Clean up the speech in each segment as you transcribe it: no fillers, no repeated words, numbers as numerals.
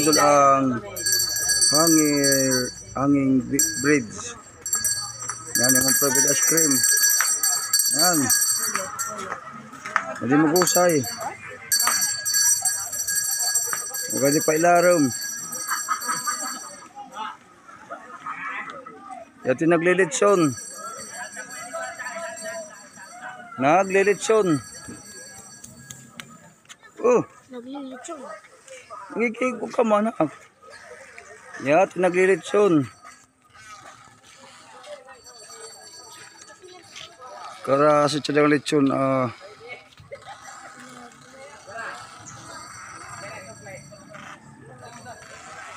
idol ang hanging bridge. Yan yung private ice cream. Yan. Hindi magusay. Huwag di pa ilarom. Yati naglilitson. Naglilitson. Oh. Naglilitson. Nagkikigo ka man ha. Yati naglilitson. Kara sa tiyadang lechon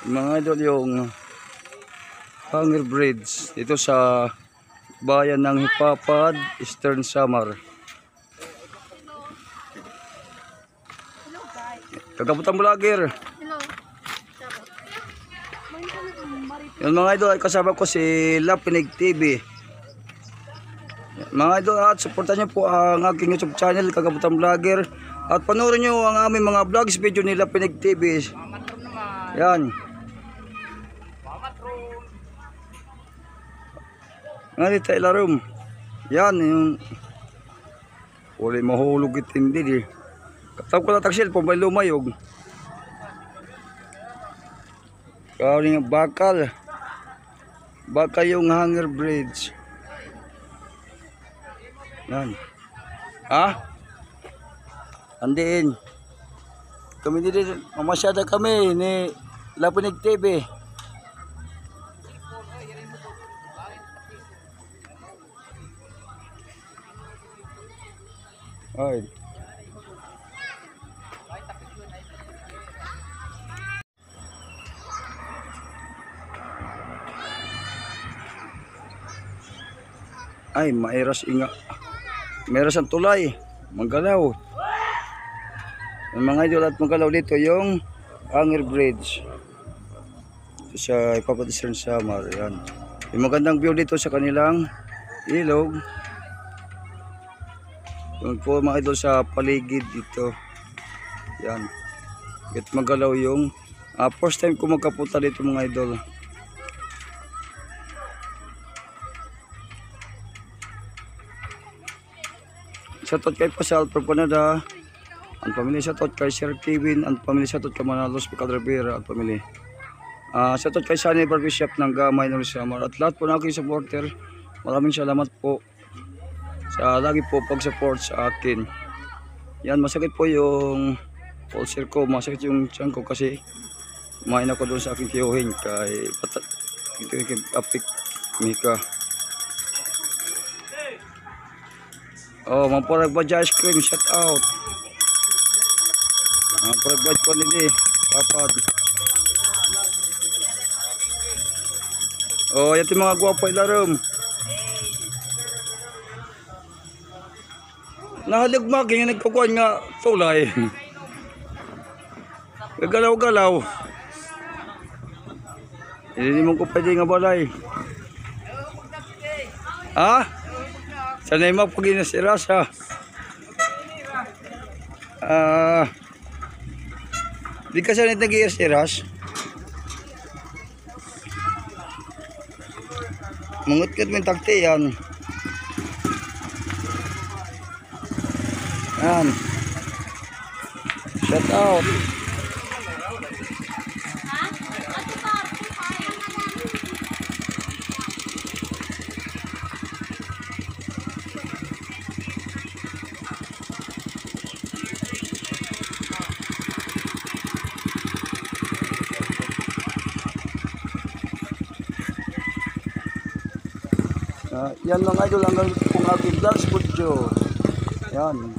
mga idol yung Hanger Bridge dito sa bayan ng Hipapad, Eastern Samar. Kagabutang vlogger. Hello. Yung mga idol ay kasama ko si Lapinig TV. Mga idol, at supportan nyo po ang aking YouTube channel, Kagabutang Vlogger. At panoorin nyo ang aming mga vlogs video ni Lapinig TV. Yan. Nga tayo larom. Yan yung uli mahulog itindi. Katawag ko na taksil po may lumayog. Kaya bakal. Bakal yung Hanger Bridge. Yan. Ha? Andiin. Kami dito, mamasyada kami ni Lapinig TV. Ay. Ay, mairas inga. Meron ang tulay, manggalaw. Ang mga idol at manggalaw dito yung Hanger Bridge. Ito sa Hipapad, Eastern Samar. Yan. Yung magandang view dito sa kanilang ilog. Yung po mga idol sa paligid dito. Yan. At manggalaw yung first time ko magkapunta dito mga idol. Shoutout kay Pasal from Canada. Ang pamilya shoutout kay Sir Kevin. Ang pamilya shoutout kay Manalos Pical Rivera at pamilya. Shoutout kay Sunny Barbershop ng Gamay ng Samar. At lahat po na aking supporter. Maraming salamat po sa lagi po pag-support sa akin. Yan, masakit po yung ulcer ko. Masakit yung tiyan ko kasi kumain ako doon sa aking tiyuhin kay Apik Mika. Oh, mamporag ba ice cream, shout out. Mamporag ba po nili, Papad. Oh, yan yung mga guwapo ilarom. Nahaligmag, yung nagkukuhan nga tulay. Gagalaw-galaw. Hindi mo ko pwede nga balay. Ha? Sanay mo pag inasiras ha. Di ka sanay nag-iasiras. Mangut-gut mo yung takti yan. Yan. Shout out. Yan mga idol, hanggang kung aking vlogs po. Yan.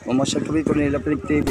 Mamasyal kami ito ni Lapinig TV.